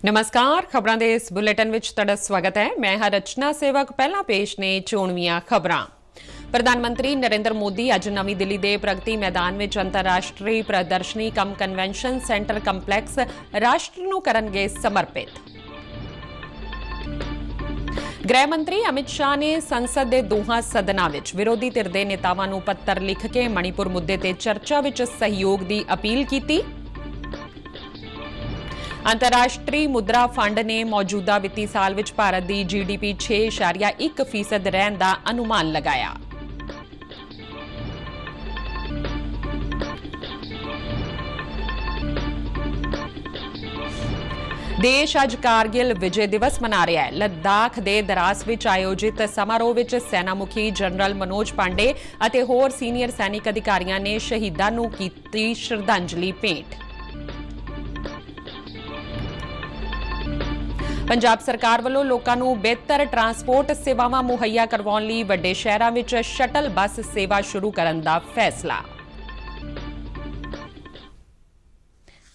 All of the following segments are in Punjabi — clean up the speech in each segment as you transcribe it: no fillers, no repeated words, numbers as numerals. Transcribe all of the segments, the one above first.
नमस्कार, खबरां दे इस बुलेटिन विच तुहाडा स्वागत है। मैं हां रचना सेवक। पहला पेश ने चोणवीआं खबरां। प्रधानमंत्री नरेंद्र मोदी अज नवी दिल्ली के प्रगति मैदान में अंतरराष्ट्रीय प्रदर्शनी कम कन्वेंशन सेंटर कंपलैक्स राष्ट्र नूं करनगे समर्पित। गृह मंत्री अमित शाह ने संसद के दोहां सदनां विच विरोधी धिर दे नेतावां नूं पत्र लिख के मणिपुर मुद्दे ते चर्चा विच सहयोग की अपील की। अंतरराष्ट्रीय मुद्रा फंड ने मौजूदा वित्ती साल विच भारत की GDP 6.1% रहने का अनुमान लगाया। देश अज कारगिल विजय दिवस मना रहा है। लद्दाख के दरास विच आयोजित समारोह विच सेना मुखी जनरल मनोज पांडे अते होर सीनियर सैनिक अधिकारियों ने शहीदां नूं कीती श्रद्धांजलि भेंट। पंजाब सरकार वालों लोकां नूं बेहतर ट्रांसपोर्ट सेवावां मुहैया करवाउण लई वड्डे शहरां विच शटल बस सेवा शुरू करन दा फैसला।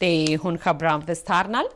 ते हुण खबरां विस्तार नाल।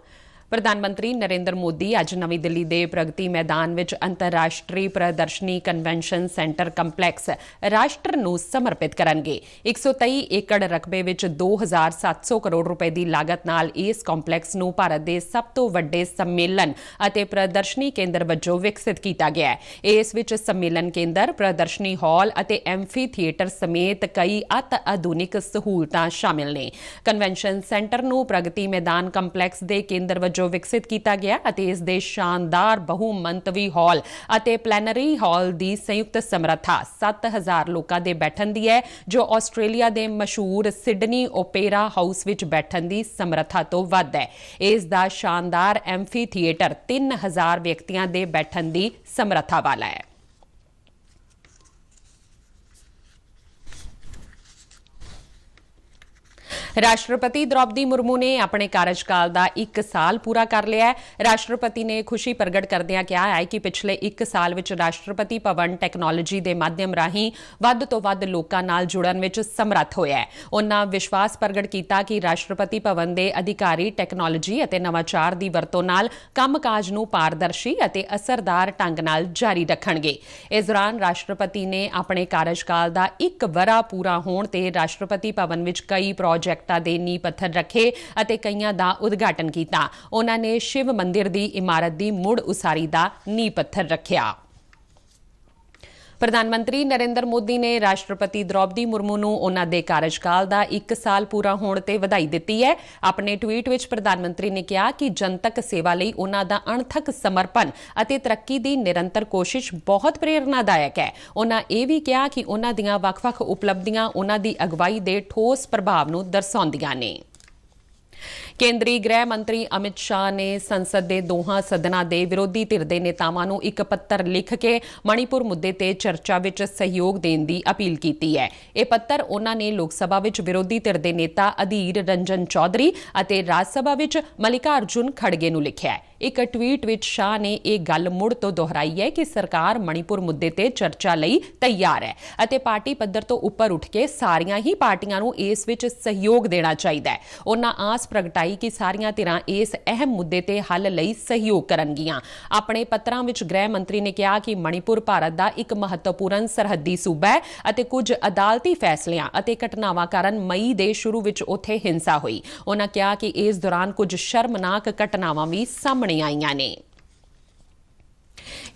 प्रधानमंत्री नरेंद्र मोदी अज नवी दिल्ली के प्रगति मैदान विच अंतरराष्ट्रीय प्रदर्शनी कन्वेंशन सेंटर कंपलैक्स राष्ट्र नूं समर्पित करनगे। 123 एकड़ रकबे विच 2700 करोड़ रुपए की लागत नाल इस कंपलैक्स नूं भारत के सब तो वड्डे सम्मेलन अते प्रदर्शनी केंद्र वजों विकसित किया गया है। इस विच सम्मेलन केंद्र, प्रदर्शनी हॉल अते एम्फी थिएटर समेत कई अति आधुनिक सहूलतां शामिल ने। कन्वेंशन सेंटर नूं प्रगति मैदान कंपलैक्स के केंद्र जो विकसित किया गया अते इस दे शानदार बहुमंतवी हॉल अते प्लैनरी हॉल की संयुक्त समर्था 7000 लोगों के बैठन दी है, जो आस्ट्रेलिया के मशहूर सिडनी ओपेरा हाउस विच बैठन की समर्था तो वध है। इस दा शानदार एम्फी थिएटर 3000 व्यक्तियों के बैठन की समर्था वाला है। राष्ट्रपति द्रौपदी मुर्मू ने अपने कार्यकाल का 1 साल पूरा कर लिया है। राष्ट्रपति ने खुशी प्रगट करदिआं कहा है कि पिछले 1 साल विच राष्ट्रपति भवन टैक्नोलॉजी के माध्यम राही वध तो वध लोकां नाल जुड़न विच समर्थ होया है। उन्हां विश्वास प्रगट किया कि राष्ट्रपति भवन के अधिकारी टैक्नोलॉजी अते नवाचार की वरतों नाल कामकाज नूं पारदर्शी अते असरदार ढंग नाल जारी रखणगे। इस दौरान राष्ट्रपति ने अपने कार्यकाल का 1 वरा पूरा होण ते राष्ट्रपति भवन विच कई प्रोजेक्ट दे नींह पत्थर रखे अते कईयां दा उद्घाटन किया। उन्हां ने शिव मंदिर की इमारत की मुड़ उसारी का नींह पत्थर रखिया। प्रधानमंत्री नरेंद्र मोदी ने राष्ट्रपति द्रौपदी मुर्मू नूं उन्हां दे कार्यकाल का 1 साल पूरा होने ते वधाई दित्ती है। अपने ट्वीट विच प्रधानमंत्री ने कहा कि जनतक सेवा लई उन्हां दा अणथक समर्पण अते तरक्की दी निरंतर कोशिश बहुत प्रेरणादायक है। उन्हां यह भी कहा कि उन्हां दीआं वख-वख उपलब्धियां उन्हां दी अगवाई दे ठोस प्रभाव नूं दर्शाउंदियां ने। केंद्रीय गृह मंत्री अमित शाह ने संसद के दोहां सदनां दे विरोधी धिर दे नेतावां नूं एक पत्र लिख के मणिपुर मुद्दे ते चर्चा विच सहयोग देण दी अपील की है। यह पत्र उन्हां ने लोक सभा विच विरोधी धिर दे नेता अधीर रंजन चौधरी अते राज सभा विच मल्लिकार्जुन खड़गे नूं लिखिआ है। एक ट्वीट विच शाह ने यह गल मुड़ तो दोहराई है कि सरकार मणिपुर मुद्दे ते चर्चा लई तैयार है अते पार्टी पद्धर तो उपर उठ के सारियां ही पार्टियां नूं इस विच सहयोग देना चाहिए है। उन्हां आस प्रगटाई कि सारियां धिरां इस अहम मुद्दे ते हल लई सहयोग करनगियां। अपने पत्रां विच गृह मंत्री ने कहा कि मणिपुर भारत दा एक महत्वपूर्ण सरहदी सूबा है अते कुछ अदालती फैसलियां अते घटनावां कारण मई दे शुरू विच उत्थे हिंसा हुई। उन्हां कहा कि इस दौरान कुछ शर्मनाक घटनावां भी सामने आईयां ने।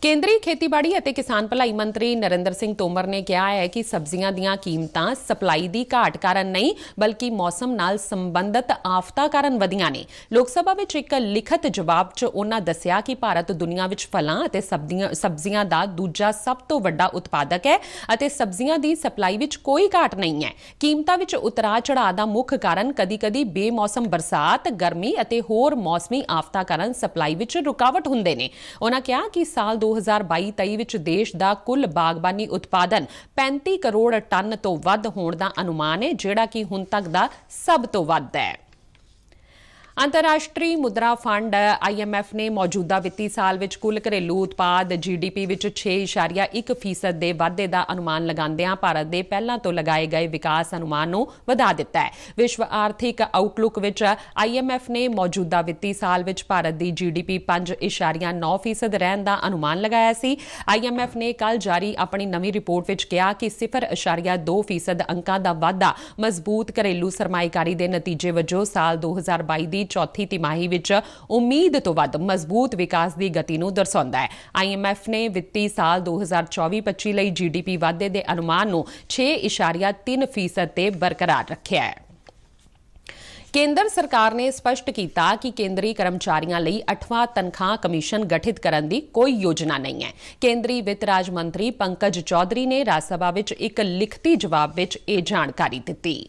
केंद्रीय खेतीबाड़ी अते किसान भलाई मंत्री नरेंद्र सिंह तोमर ने कहा है कि सब्जियां दीआं कीमतां सप्लाई दी घाट कारण नहीं बल्कि मौसम नाल संबंधित आफतां कारण वधियां ने। लोक सभा विच एक लिखत जवाब च उन्हां दस्सिआ कि भारत दुनिया विच फलां अते सब्जियां दा दूजा सब तो वड्डा उत्पादक है अते सब्जियां दी सप्लाई विच कोई घाट नहीं है। कीमतां विच उतराव चढ़ाव दा मुख कारण कदी-कदी बेमौसम बरसात, गर्मी अते होर मौसमी आफतां कारण सप्लाई विच रुकावट हुंदे ने। उन्हां कहा कि साल 2022-23 विच देश दा कुल बागबानी उत्पादन 35 करोड़ टन तो वध होण दा अनुमान है, जिहड़ा कि हुण तक दा सब तो वध है। ਅੰਤਰਰਾਸ਼ਟਰੀ ਮੁਦਰਾ ਫੰਡ IMF ਨੇ ਮੌਜੂਦਾ ਵਿੱਤੀ ਸਾਲ ਵਿੱਚ ਕੁੱਲ ਘਰੇਲੂ ਉਤਪਾਦ GDP ਵਿੱਚ 6.1% ਦੇ ਵਾਧੇ ਦਾ ਅਨੁਮਾਨ ਲਗਾਉਂਦਿਆਂ ਭਾਰਤ ਦੇ ਪਹਿਲਾਂ ਤੋਂ ਲਗਾਏ ਗਏ ਵਿਕਾਸ ਅਨੁਮਾਨ ਨੂੰ ਵਧਾ ਦਿੱਤਾ ਹੈ। ਵਿਸ਼ਵ ਆਰਥਿਕ ਆਊਟਲੁੱਕ ਵਿੱਚ IMF ਨੇ ਮੌਜੂਦਾ ਵਿੱਤੀ ਸਾਲ ਵਿੱਚ ਭਾਰਤ ਦੀ GDP 5.9% ਰਹਿਣ ਦਾ ਅਨੁਮਾਨ ਲਗਾਇਆ ਸੀ। IMF ਨੇ ਕੱਲ੍ਹ ਜਾਰੀ ਆਪਣੀ ਨਵੀਂ ਰਿਪੋਰਟ ਵਿੱਚ ਕਿਹਾ ਕਿ 0.2% ਅੰਕਾਂ ਦਾ ਵਾਧਾ ਮਜ਼ਬੂਤ ਘਰੇਲੂ ਸਰਮਾਏਕਾਰੀ ਦੇ ਨਤੀਜੇ ਵਜੋਂ ਸਾਲ 2022 ਦੀ ਚੌਥੀ ਤਿਮਾਹੀ ਵਿੱਚ ਉਮੀਦ ਤੋਂ ਵੱਧ ਮਜ਼ਬੂਤ ਵਿਕਾਸ ਦੀ ਗਤੀ ਨੂੰ ਦਰਸਾਉਂਦਾ ਹੈ। IMF ਨੇ ਵਿੱਤੀ ਸਾਲ 2024-25 ਲਈ GDP ਵਾਧੇ ਦੇ ਅਨੁਮਾਨ ਨੂੰ 6.3% ਤੇ ਬਰਕਰਾਰ ਰੱਖਿਆ ਹੈ। ਕੇਂਦਰ ਸਰਕਾਰ ਨੇ ਸਪਸ਼ਟ ਕੀਤਾ ਕਿ ਕੇਂਦਰੀ ਕਰਮਚਾਰੀਆਂ ਲਈ 8ਵਾਂ ਤਨਖਾਹ ਕਮਿਸ਼ਨ ਗਠਿਤ ਕਰਨ ਦੀ ਕੋਈ ਯੋਜਨਾ ਨਹੀਂ ਹੈ। ਕੇਂਦਰੀ ਵਿੱਤ ਰਾਜ ਮੰਤਰੀ ਪੰਕਜ ਚੌਧਰੀ ਨੇ ਰਾਜ ਸਭਾ ਵਿੱਚ ਇੱਕ ਲਿਖਤੀ ਜਵਾਬ ਵਿੱਚ ਇਹ ਜਾਣਕਾਰੀ ਦਿੱਤੀ।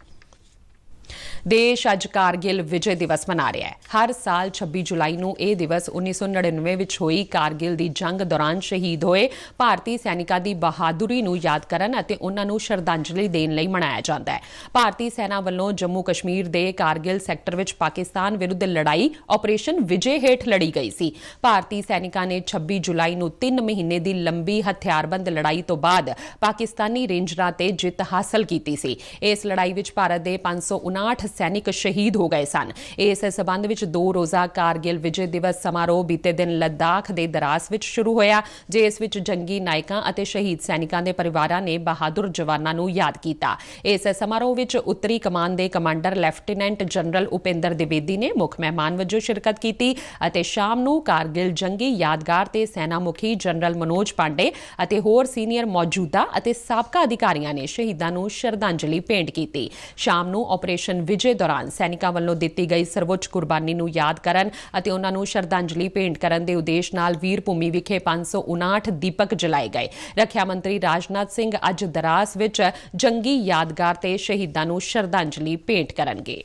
ਦੇਸ਼ ਅੱਜ ਕਾਰਗਿਲ ਵਿਜੇ ਦਿਵਸ ਮਨਾ ਰਿਹਾ ਹੈ। ਹਰ ਸਾਲ 26 ਜੁਲਾਈ ਨੂੰ ਇਹ ਦਿਵਸ 1999 ਵਿੱਚ ਹੋਈ ਕਾਰਗਿਲ ਦੀ ਜੰਗ ਦੌਰਾਨ ਸ਼ਹੀਦ ਹੋਏ ਭਾਰਤੀ ਸੈਨਿਕਾਂ ਦੀ ਬਹਾਦੁਰੀ ਨੂੰ ਯਾਦ ਕਰਨ ਅਤੇ ਉਨ੍ਹਾਂ ਨੂੰ ਸ਼ਰਧਾਂਜਲੀ ਦੇਣ ਲਈ ਮਨਾਇਆ ਜਾਂਦਾ ਹੈ। ਭਾਰਤੀ ਸੈਨਾ ਵੱਲੋਂ ਜੰਮੂ ਕਸ਼ਮੀਰ ਦੇ ਕਾਰਗਿਲ ਸੈਕਟਰ ਵਿੱਚ ਪਾਕਿਸਤਾਨ ਵਿਰੁੱਧ ਲੜਾਈ ਆਪਰੇਸ਼ਨ ਵਿਜੇ ਹੇਠ ਲੜੀ ਗਈ ਸੀ। ਭਾਰਤੀ ਸੈਨਿਕਾਂ ਨੇ 26 ਜੁਲਾਈ ਨੂੰ 3 ਮਹੀਨੇ ਦੀ ਲੰਬੀ ਹਥਿਆਰਬੰਦ ਲੜਾਈ ਤੋਂ ਬਾਅਦ ਪਾਕਿਸਤਾਨੀ ਰੇਂਜਰਾਂ ਤੇ ਜਿੱਤ ਹਾਸਲ ਕੀਤੀ ਸੀ। ਇਸ ਲੜਾਈ ਵਿੱਚ ਭਾਰਤ ਦੇ 559 ਸੈਨਿਕ ਸ਼ਹੀਦ ਹੋ ਗਏ ਸਨ। ਇਸ ਸਬੰਧ ਵਿੱਚ 2 ਰੋਜ਼ਾ ਕਾਰਗਿਲ ਵਿਜੇ ਦਿਵਸ ਸਮਾਰੋਹ ਬੀਤੇ ਦਿਨ ਲੱਦਾਖ ਦੇ ਦਰਾਸ ਵਿੱਚ ਸ਼ੁਰੂ ਹੋਇਆ, ਜਿਸ ਵਿੱਚ ਜੰਗੀ ਨਾਇਕਾਂ ਅਤੇ ਸ਼ਹੀਦ ਸੈਨਿਕਾਂ ਦੇ ਪਰਿਵਾਰਾਂ ਨੇ ਬਹਾਦਰ ਜਵਾਨਾਂ ਨੂੰ ਯਾਦ ਕੀਤਾ। ਇਸ ਸਮਾਰੋਹ ਵਿੱਚ ਉੱਤਰੀ ਕਮਾਨ ਦੇ commander lieutenant general Upinder Dwivedi ਨੇ ਮੁੱਖ ਮਹਿਮਾਨ ਵਜੋਂ ਸ਼ਿਰਕਤ ਕੀਤੀ ਅਤੇ ਸ਼ਾਮ ਨੂੰ ਕਾਰਗਿਲ ਜੰਗੀ ਯਾਦਗਾਰ ਤੇ ਸੈਨਾ ਮੁਖੀ ਜਨਰਲ ਮਨੋਜ ਪਾਂਡੇ ਅਤੇ ਹੋਰ ਸੀਨੀਅਰ ਮੌਜੂਦਾ ਅਤੇ ਸਾਬਕਾ ਅਧਿਕਾਰੀਆਂ ਨੇ ਸ਼ਹੀਦਾਂ ਨੂੰ ਸ਼ਰਧਾਂਜਲੀ ਭੇਂਟ ਕੀਤੀ। ਸ਼ਾਮ ਨੂੰ ਆਪਰੇਸ਼ਨ ਵਿਜੇ ਦੌਰਾਨ ਸੈਨਿਕਾਂ ਵੱਲੋਂ ਦਿੱਤੀ ਗਈ ਸਰਵਉੱਚ ਕੁਰਬਾਨੀ ਨੂੰ ਯਾਦ ਕਰਨ ਅਤੇ ਉਨ੍ਹਾਂ ਨੂੰ ਸ਼ਰਧਾਂਜਲੀ ਭੇਂਟ ਕਰਨ ਦੇ ਉਦੇਸ਼ ਨਾਲ ਵੀਰ ਭੂਮੀ ਵਿਖੇ 559 ਦੀਪਕ ਜਲਾਏ ਗਏ। ਰੱਖਿਆ ਮੰਤਰੀ ਰਾਜਨਾਥ ਸਿੰਘ ਅੱਜ ਦਰਾਸ ਵਿੱਚ ਜੰਗੀ ਯਾਦਗਾਰ ਤੇ ਸ਼ਹੀਦਾਂ ਨੂੰ ਸ਼ਰਧਾਂਜਲੀ ਭੇਂਟ ਕਰਨਗੇ।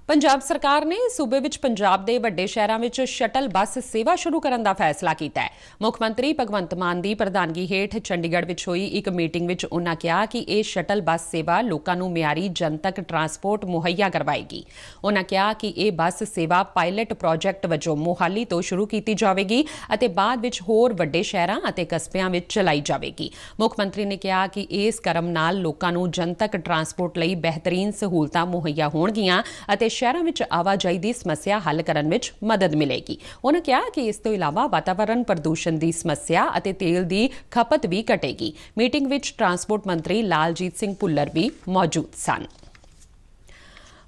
ਪੰਜਾਬ ਸਰਕਾਰ ਨੇ ਸੂਬੇ ਵਿੱਚ ਪੰਜਾਬ ਦੇ ਵੱਡੇ ਸ਼ਹਿਰਾਂ ਵਿੱਚ ਸ਼ਟਲ ਬੱਸ ਸੇਵਾ ਸ਼ੁਰੂ ਕਰਨ ਦਾ ਫੈਸਲਾ ਕੀਤਾ ਹੈ। ਮੁੱਖ ਮੰਤਰੀ ਭਗਵੰਤ ਮਾਨ ਦੀ ਪ੍ਰਧਾਨਗੀ ਹੇਠ ਚੰਡੀਗੜ੍ਹ ਵਿੱਚ ਹੋਈ ਇੱਕ ਮੀਟਿੰਗ ਵਿੱਚ ਉਨ੍ਹਾਂ ਕਿਹਾ ਕਿ ਇਹ ਸ਼ਟਲ ਬੱਸ ਸੇਵਾ ਲੋਕਾਂ ਨੂੰ ਮਿਆਰੀ ਜਨਤਕ ਟਰਾਂਸਪੋਰਟ ਮੁਹੱਈਆ ਕਰਵਾਏਗੀ। ਉਨ੍ਹਾਂ ਕਿਹਾ ਕਿ ਇਹ ਬੱਸ ਸੇਵਾ ਪਾਇਲਟ ਪ੍ਰੋਜੈਕਟ ਵਜੋਂ ਮੋਹਾਲੀ ਤੋਂ ਸ਼ੁਰੂ ਕੀਤੀ ਜਾਵੇਗੀ ਅਤੇ ਬਾਅਦ ਵਿੱਚ ਹੋਰ ਵੱਡੇ ਸ਼ਹਿਰਾਂ ਅਤੇ ਕਸਬਿਆਂ ਵਿੱਚ ਚਲਾਈ ਜਾਵੇਗੀ। ਮੁੱਖ ਮੰਤਰੀ ਨੇ ਕਿਹਾ ਕਿ ਇਸ ਕਦਮ ਨਾਲ ਲੋਕਾਂ ਨੂੰ ਜਨਤਕ ਟਰਾਂਸਪੋਰਟ ਲਈ ਬਿਹਤਰੀਨ ਸਹੂਲਤਾਂ ਮੁਹੱਈਆ ਹੋਣਗੀਆਂ ਅਤੇ ਸ਼ਹਿਰਾਂ ਵਿੱਚ ਆਵਾਜਾਈ ਦੀ ਸਮੱਸਿਆ ਹੱਲ ਕਰਨ ਵਿੱਚ ਮਦਦ ਮਿਲੇਗੀ। ਉਨ੍ਹਾਂ ਕਿਹਾ ਕਿ ਇਸ ਤੋਂ ਇਲਾਵਾ ਵਾਤਾਵਰਣ ਪ੍ਰਦੂਸ਼ਣ ਦੀ ਸਮੱਸਿਆ ਅਤੇ ਤੇਲ ਦੀ ਖਪਤ ਵੀ ਘਟੇਗੀ। ਮੀਟਿੰਗ ਵਿੱਚ ਟਰਾਂਸਪੋਰਟ ਮੰਤਰੀ ਲਾਲਜੀਤ ਸਿੰਘ ਭੁੱਲਰ ਵੀ ਮੌਜੂਦ ਸਨ।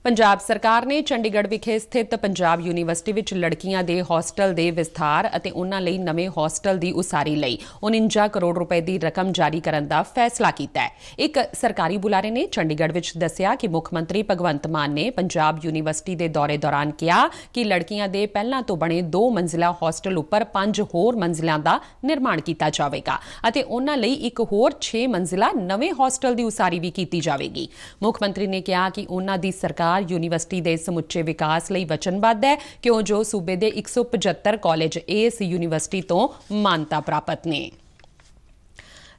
ਪੰਜਾਬ ਸਰਕਾਰ ਨੇ ਚੰਡੀਗੜ੍ਹ ਵਿਖੇ ਸਥਿਤ ਪੰਜਾਬ ਯੂਨੀਵਰਸਿਟੀ ਵਿੱਚ ਲੜਕੀਆਂ ਦੇ ਹੋਸਟਲ ਦੇ ਵਿਸਥਾਰ ਅਤੇ ਉਨ੍ਹਾਂ ਲਈ ਨਵੇਂ ਹੋਸਟਲ ਦੀ ਉਸਾਰੀ ਲਈ 49 ਕਰੋੜ ਰੁਪਏ ਦੀ ਰਕਮ ਜਾਰੀ ਕਰਨ ਦਾ ਫੈਸਲਾ ਕੀਤਾ ਹੈ। ਇੱਕ ਸਰਕਾਰੀ ਬੁਲਾਰੇ ਨੇ ਚੰਡੀਗੜ੍ਹ ਵਿੱਚ ਦੱਸਿਆ ਕਿ ਮੁੱਖ ਮੰਤਰੀ ਭਗਵੰਤ ਮਾਨ ਨੇ ਪੰਜਾਬ ਯੂਨੀਵਰਸਿਟੀ ਦੇ ਦੌਰੇ ਦੌਰਾਨ ਕਿਹਾ ਕਿ ਲੜਕੀਆਂ ਦੇ ਪਹਿਲਾਂ ਤੋਂ ਬਣੇ 2 ਮੰਜ਼ਿਲਾ ਹੋਸਟਲ ਉੱਪਰ 5 ਹੋਰ ਮੰਜ਼ਿਲਾਂ ਦਾ ਨਿਰਮਾਣ ਕੀਤਾ ਜਾਵੇਗਾ ਅਤੇ ਉਨ੍ਹਾਂ ਲਈ ਇੱਕ ਹੋਰ 6 ਮੰਜ਼ਿਲਾ ਨਵੇਂ ਹੋਸਟਲ ਦੀ ਉਸਾਰੀ ਵੀ ਕੀਤੀ ਜਾਵੇਗੀ। ਮੁੱਖ ਮੰਤਰੀ ਨੇ ਕਿਹਾ ਕਿ ਉਨ੍ਹਾਂ ਦੀ ਸਰਕਾਰ ਯੂਨੀਵਰਸਿਟੀ ਦੇ ਸਮੁੱਚੇ ਵਿਕਾਸ ਲਈ ਵਚਨਬੱਧ ਹੈ, ਕਿਉਂ ਜੋ ਸੂਬੇ ਦੇ 175 ਕਾਲਜ ਇਸ ਯੂਨੀਵਰਸਿਟੀ ਤੋਂ ਮਾਨਤਾ ਪ੍ਰਾਪਤ ਨੇ।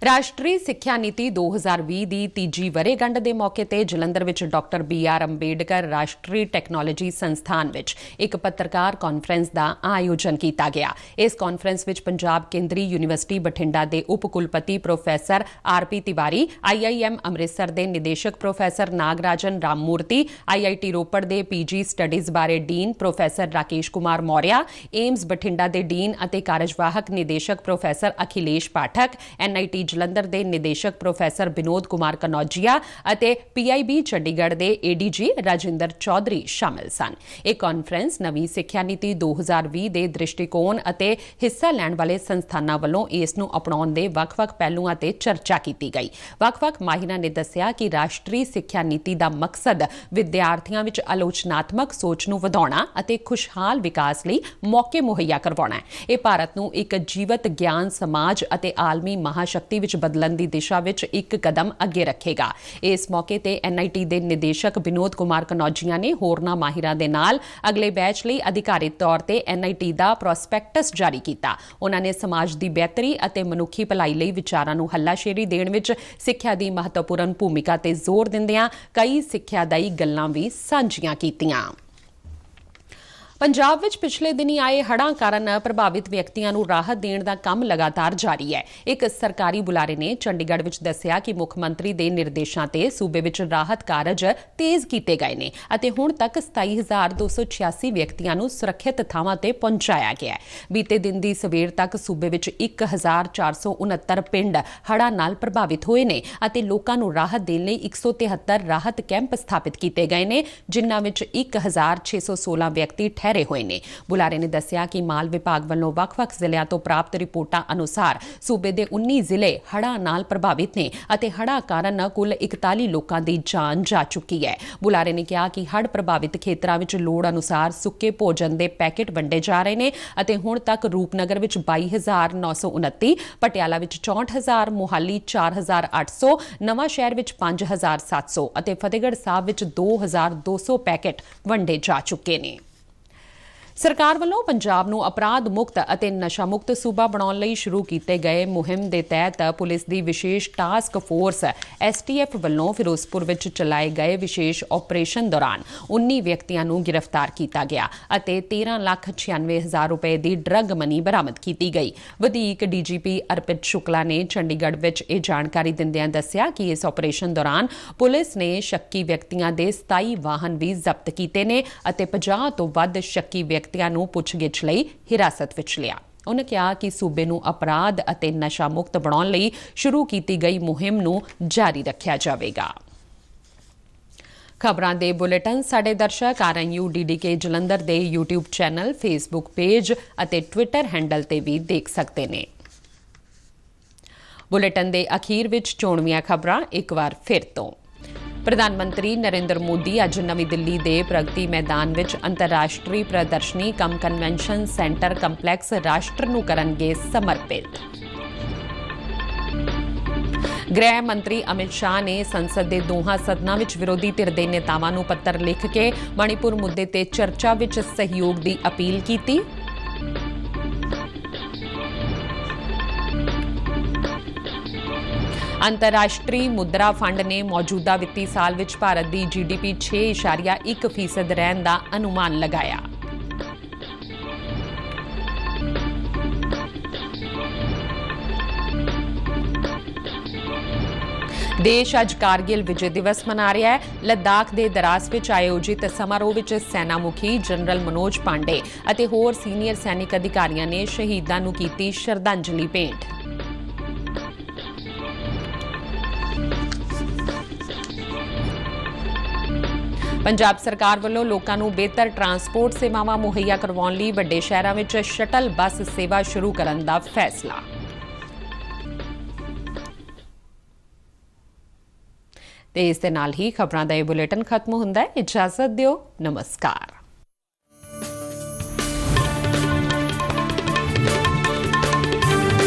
ਰਾਸ਼ਟਰੀ ਸਿੱਖਿਆ ਨੀਤੀ 2020 ਦੀ ਤੀਜੀ ਵਰ੍ਹੇਗੰਢ ਦੇ ਮੌਕੇ ਤੇ ਜਲੰਧਰ ਵਿੱਚ ਡਾਕਟਰ BR ਅੰਬੇਡਕਰ ਰਾਸ਼ਟਰੀ ਟੈਕਨੋਲੋਜੀ ਸੰਸਥਾਨ ਵਿੱਚ ਇੱਕ ਪੱਤਰਕਾਰ ਕਾਨਫਰੰਸ ਦਾ ਆਯੋਜਨ ਕੀਤਾ ਗਿਆ। ਇਸ ਕਾਨਫਰੰਸ ਵਿੱਚ ਪੰਜਾਬ ਕੇਂਦਰੀ ਯੂਨੀਵਰਸਿਟੀ ਬਠਿੰਡਾ ਦੇ ਉਪ ਕੁਲਪਤੀ professor RP Tiwari, IIM Amritsar ਦੇ ਨਿਦੇਸ਼ਕ ਪ੍ਰੋਫੈਸਰ ਨਾਗਰਾਜਨ ਰਾਮਮੂਰਤੀ, IIT ਰੋਪੜ ਦੇ PG ਸਟੱਡੀਜ਼ ਬਾਰੇ dean professor Rakesh Kumar Maurya, AIIMS Bathinda ਦੇ ਡੀਨ ਅਤੇ ਕਾਰਜਵਾਹਕ ਨਿਦੇਸ਼ਕ ਪ੍ਰੋਫੈਸਰ ਅਖਿਲੇਸ਼ ਪਾਠਕ, NIT ਜਲੰਧਰ ਦੇ ਨਿਦੇਸ਼ਕ ਪ੍ਰੋਫੈਸਰ ਵਿਨੋਦ ਕੁਮਾਰ ਕਨੌਜੀਆ ਅਤੇ PIB ਚੰਡੀਗੜ੍ਹ ਦੇ ADG ਰਾਜਿੰਦਰ ਚੌਧਰੀ ਸ਼ਾਮਿਲ ਸਨ। ਇਹ ਕਾਨਫਰੰਸ ਨਵੀਂ ਸਿੱਖਿਆ ਨੀਤੀ 2020 ਦੇ ਦ੍ਰਿਸ਼ਟੀਕੋਣ ਅਤੇ ਹਿੱਸਾ ਲੈਣ ਵਾਲੇ ਸੰਸਥਾਨਾਂ ਵੱਲੋਂ ਇਸ ਨੂੰ ਅਪਣਾਉਣ ਦੇ ਵੱਖ-ਵੱਖ ਪਹਿਲੂਆਂ ਤੇ ਚਰਚਾ ਕੀਤੀ ਗਈ। ਵੱਖ-ਵੱਖ ਮਾਹਿਰਾਂ ਨੇ ਦੱਸਿਆ ਕਿ ਰਾਸ਼ਟਰੀ ਸਿੱਖਿਆ ਨੀਤੀ ਦਾ ਮਕਸਦ ਵਿਦਿਆਰਥੀਆਂ ਵਿੱਚ ਆਲੋਚਨਾਤਮਕ ਸੋਚ ਨੂੰ ਵਧਾਉਣਾ ਅਤੇ ਖੁਸ਼ਹਾਲ ਵਿਕਾਸ ਲਈ ਮੌਕੇ ਮੁਹੱਈਆ ਕਰਵਾਉਣਾ ਹੈ। ਇਹ ਭਾਰਤ ਨੂੰ ਇੱਕ ਜੀਵਤ ਗਿਆਨ ਸਮਾਜ ਅਤੇ ਆਲਮੀ ਮਹਾਸ਼ਕਤੀ ਵਿੱਚ ਬਦਲਣ ਦੀ ਦਿਸ਼ਾ ਵਿੱਚ ਇੱਕ ਕਦਮ ਅੱਗੇ ਰੱਖੇਗਾ। ਇਸ ਮੌਕੇ ਤੇ NIT ਦੇ ਨਿਦੇਸ਼ਕ ਵਿਨੋਦ ਕੁਮਾਰ ਕਨੌਜੀਆ ਨੇ ਹੋਰਨਾਂ ਮਾਹਿਰਾਂ ਦੇ ਨਾਲ ਅਗਲੇ ਬੈਚ ਲਈ ਅਧਿਕਾਰਿਤ ਤੌਰ ਤੇ NIT ਦਾ ਪ੍ਰੋਸਪੈਕਟਸ ਜਾਰੀ ਕੀਤਾ। ਉਨ੍ਹਾਂ ਨੇ ਸਮਾਜ ਦੀ ਬਿਹਤਰੀ ਅਤੇ ਮਨੁੱਖੀ ਭਲਾਈ ਲਈ ਵਿਚਾਰਾਂ ਨੂੰ ਹੱਲਾਸ਼ੇਰੀ ਦੇਣ ਵਿੱਚ ਸਿੱਖਿਆ ਦੀ ਮਹੱਤਵਪੂਰਨ ਭੂਮਿਕਾ ਤੇ ਜ਼ੋਰ ਦਿੰਦਿਆਂ ਕਈ ਸਿੱਖਿਆਦਾਈ ਗੱਲਾਂ ਵੀ ਸਾਂਝੀਆਂ ਕੀਤੀਆਂ। ਪੰਜਾਬ ਵਿੱਚ ਪਿਛਲੇ ਦਿਨੀ ਆਏ ਹੜ੍ਹਾਂ ਕਾਰਨ ਪ੍ਰਭਾਵਿਤ ਵਿਅਕਤੀਆਂ ਨੂੰ ਰਾਹਤ ਦੇਣ ਦਾ ਕੰਮ ਲਗਾਤਾਰ ਜਾਰੀ ਹੈ। ਇੱਕ ਸਰਕਾਰੀ ਬੁਲਾਰੇ ਨੇ ਚੰਡੀਗੜ੍ਹ ਵਿੱਚ ਦੱਸਿਆ ਕਿ ਮੁੱਖ ਮੰਤਰੀ ਦੇ ਨਿਰਦੇਸ਼ਾਂ ਤੇ ਸੂਬੇ ਵਿੱਚ ਰਾਹਤ ਕਾਰਜ ਤੇਜ਼ ਕੀਤੇ ਗਏ ਨੇ ਅਤੇ ਹੁਣ ਤੱਕ 27,286 ਵਿਅਕਤੀਆਂ ਨੂੰ ਸੁਰੱਖਿਅਤ ਥਾਵਾਂ ਤੇ ਪਹੁੰਚਾਇਆ ਗਿਆ ਹੈ। ਬੀਤੇ ਦਿਨ ਦੀ ਸਵੇਰ ਤੱਕ ਸੂਬੇ ਵਿੱਚ 1,469 ਪਿੰਡ ਹੜ੍ਹਾਂ ਨਾਲ ਪ੍ਰਭਾਵਿਤ ਹੋਏ ਨੇ ਅਤੇ ਲੋਕਾਂ ਨੂੰ ਰਾਹਤ ਦੇਣ ਲਈ 173 ਰਾਹਤ ਕੈਂਪ ਸਥਾਪਿਤ ਕੀਤੇ ਗਏ ਨੇ, ਜਿਨ੍ਹਾਂ ਵਿੱਚ 1,616 ਵਿਅਕਤੀ ਠਹਿਰੇ ਹੋਏ ਨੇ। ਬੁਲਾਰੇ ਨੇ ਦੱਸਿਆ ਕਿ ਮਾਲ ਵਿਭਾਗ ਵੱਲੋਂ ਵੱਖ-ਵੱਖ ਜ਼ਿਲ੍ਹਿਆਂ ਤੋਂ ਪ੍ਰਾਪਤ ਰਿਪੋਰਟਾਂ ਅਨੁਸਾਰ ਸੂਬੇ ਦੇ 19 ਜ਼ਿਲ੍ਹੇ ਹੜ੍ਹਾਂ ਨਾਲ ਪ੍ਰਭਾਵਿਤ ਨੇ ਅਤੇ ਹੜ੍ਹਾਂ ਕਾਰਨ ਕੁੱਲ 41 ਲੋਕਾਂ ਦੀ ਜਾਨ ਜਾ ਚੁੱਕੀ ਹੈ। ਬੁਲਾਰੇ ਨੇ ਕਿਹਾ ਕਿ ਹੜ੍ਹ ਪ੍ਰਭਾਵਿਤ ਖੇਤਰਾਂ ਵਿੱਚ ਲੋੜ ਅਨੁਸਾਰ ਸੁੱਕੇ ਭੋਜਨ ਦੇ ਪੈਕੇਟ ਵੰਡੇ ਜਾ ਰਹੇ ਨੇ ਅਤੇ ਹੁਣ ਤੱਕ ਰੂਪਨਗਰ ਵਿੱਚ 22,929, ਪਟਿਆਲਾ ਵਿੱਚ 64,000, ਮੋਹਾਲੀ 4,800, ਨਵਾਂ ਸ਼ਹਿਰ ਵਿੱਚ 5,700 ਅਤੇ ਫਤਿਹਗੜ੍ਹ ਸਾਹਿਬ ਵਿੱਚ 2,200 ਪੈਕੇਟ ਵੰਡੇ ਜਾ ਚੁੱਕੇ ਨੇ। ਸਰਕਾਰ ਵੱਲੋਂ ਪੰਜਾਬ ਨੂੰ ਅਪਰਾਧ ਮੁਕਤ ਅਤੇ ਨਸ਼ਾ ਮੁਕਤ ਸੂਬਾ ਬਣਾਉਣ ਲਈ ਸ਼ੁਰੂ ਕੀਤੇ ਗਏ ਮੁਹਿੰਮ ਦੇ ਤਹਿਤ ਪੁਲਿਸ ਦੀ ਵਿਸ਼ੇਸ਼ ਟਾਸਕ ਫੋਰਸ STF ਵੱਲੋਂ ਫਿਰੋਜ਼ਪੁਰ ਵਿੱਚ ਚਲਾਏ ਗਏ ਵਿਸ਼ੇਸ਼ ਆਪਰੇਸ਼ਨ ਦੌਰਾਨ 19 ਵਿਅਕਤੀਆਂ ਨੂੰ ਗ੍ਰਿਫਤਾਰ ਕੀਤਾ ਗਿਆ ਅਤੇ 13,96,000 ਰੁਪਏ ਦੀ ਡਰੱਗ ਮਨੀ ਬਰਾਮਦ ਕੀਤੀ ਗਈ। ਵਧੀਕ DGP ਅਰਪਿਤ ਸ਼ੁਕਲਾ ਨੇ ਚੰਡੀਗੜ੍ਹ ਵਿੱਚ ਇਹ ਜਾਣਕਾਰੀ ਦਿੰਦਿਆਂ ਦੱਸਿਆ ਕਿ ਇਸ ਆਪਰੇਸ਼ਨ ਦੌਰਾਨ ਪੁਲਿਸ ਨੇ ਸ਼ੱਕੀ ਵਿਅਕਤੀਆਂ ਦੇ 27 ਵਾਹਨ ਵੀ ਜ਼ਬਤ ਕੀਤੇ ਨੇ ਅਤੇ 50 ਤੋਂ ਵੱਧ ਸ਼ੱਕੀ ਵਿਅਕਤੀਆਂ ਨੂੰ ਪੁੱਛਗਿੱਛ ਲਈ ਹਿਰਾਸਤ ਵਿੱਚ ਲਿਆ। ਉਨ੍ਹਾਂ ਕਿਹਾ ਕਿ ਸੂਬੇ ਨੂੰ ਅਪਰਾਧ ਅਤੇ ਨਸ਼ਾ ਮੁਕਤ ਬਣਾਉਣ ਲਈ ਸ਼ੁਰੂ ਕੀਤੀ ਗਈ ਮੁਹਿੰਮ ਨੂੰ ਜਾਰੀ ਰੱਖਿਆ ਜਾਵੇਗਾ। ਖਬਰਾਂ ਦੇ ਬੁਲੇਟਿਨ ਸਾਡੇ ਦਰਸ਼ਕ RNU DDK ਜਲੰਧਰ ਦੇ YouTube ਚੈਨਲ, Facebook ਪੇਜ ਅਤੇ Twitter ਹੈਂਡਲ ਤੇ ਵੀ ਦੇਖ ਸਕਦੇ ਨੇ। ਬੁਲੇਟਿਨ ਦੇ ਅਖੀਰ ਵਿੱਚ ਚੋਣਵੀਆਂ ਖਬਰਾਂ ਇੱਕ ਵਾਰ ਫਿਰ ਤੋਂ। ਪ੍ਰਧਾਨ ਮੰਤਰੀ ਨਰਿੰਦਰ ਮੋਦੀ ਅੱਜ ਨਵੀਂ ਦਿੱਲੀ ਦੇ ਪ੍ਰਗਤੀ ਮੈਦਾਨ ਵਿੱਚ ਅੰਤਰਰਾਸ਼ਟਰੀ ਪ੍ਰਦਰਸ਼ਨੀ ਕਮ ਕਨਵੈਨਸ਼ਨ ਸੈਂਟਰ ਕੰਪਲੈਕਸ ਰਾਸ਼ਟਰ ਨੂੰ ਕਰਨਗੇ ਸਮਰਪਿਤ। ਗ੍ਰਹਿ ਮੰਤਰੀ ਅਮਿਤ ਸ਼ਾਹ ਨੇ ਸੰਸਦ ਦੇ ਦੋਹਾਂ ਸਦਨਾਂ ਵਿੱਚ ਵਿਰੋਧੀ ਧਿਰ ਦੇ ਨੇਤਾਵਾਂ ਨੂੰ ਪੱਤਰ ਲਿਖ ਕੇ ਮਣੀਪੁਰ ਮੁੱਦੇ ਤੇ ਚਰਚਾ ਵਿੱਚ ਸਹਿਯੋਗ ਦੀ ਅਪੀਲ ਕੀਤੀ। ਅੰਤਰਰਾਸ਼ਟਰੀ ਮੁਦਰਾ ਫੰਡ ਨੇ ਮੌਜੂਦਾ ਵਿੱਤੀ ਸਾਲ ਵਿੱਚ ਭਾਰਤ ਦੀ GDP 6.1% ਰਹਿਣ ਦਾ ਅਨੁਮਾਨ ਲਗਾਇਆ। ਦੇਸ਼ ਅੱਜ ਕਾਰਗਿਲ ਵਿਜੇ ਦਿਵਸ ਮਨਾ ਰਿਹਾ ਹੈ। ਲੱਦਾਖ ਦੇ ਦਰਾਸ ਵਿੱਚ ਆਯੋਜਿਤ ਸਮਾਰੋਹ ਵਿੱਚ ਸੈਨਾ ਮੁਖੀ ਜਨਰਲ ਮਨੋਜ ਪਾਂਡੇ ਅਤੇ ਹੋਰ ਸੀਨੀਅਰ ਸੈਨਿਕ ਅਧਿਕਾਰੀਆਂ ਨੇ ਸ਼ਹੀਦਾਂ ਨੂੰ ਕੀਤੀ ਸ਼ਰਧਾਂਜਲੀ ਭੇਂਟ। ਪੰਜਾਬ ਸਰਕਾਰ ਵੱਲੋਂ ਲੋਕਾਂ ਨੂੰ ਬਿਹਤਰ ਟਰਾਂਸਪੋਰਟ ਸੇਵਾਵਾਂ ਮੁਹੱਈਆ ਕਰਵਾਉਣ ਲਈ ਵੱਡੇ ਸ਼ਹਿਰਾਂ ਵਿੱਚ ਸ਼ਟਲ ਬੱਸ ਸੇਵਾ ਸ਼ੁਰੂ ਕਰਨ ਦਾ ਫੈਸਲਾ। ਤੇ ਇਸ ਦੇ ਨਾਲ ਹੀ ਖਬਰਾਂ ਦਾ ਇਹ ਬੁਲੇਟਿਨ ਖਤਮ ਹੁੰਦਾ ਹੈ। ਇਜਾਜ਼ਤ ਦਿਓ, ਨਮਸਕਾਰ।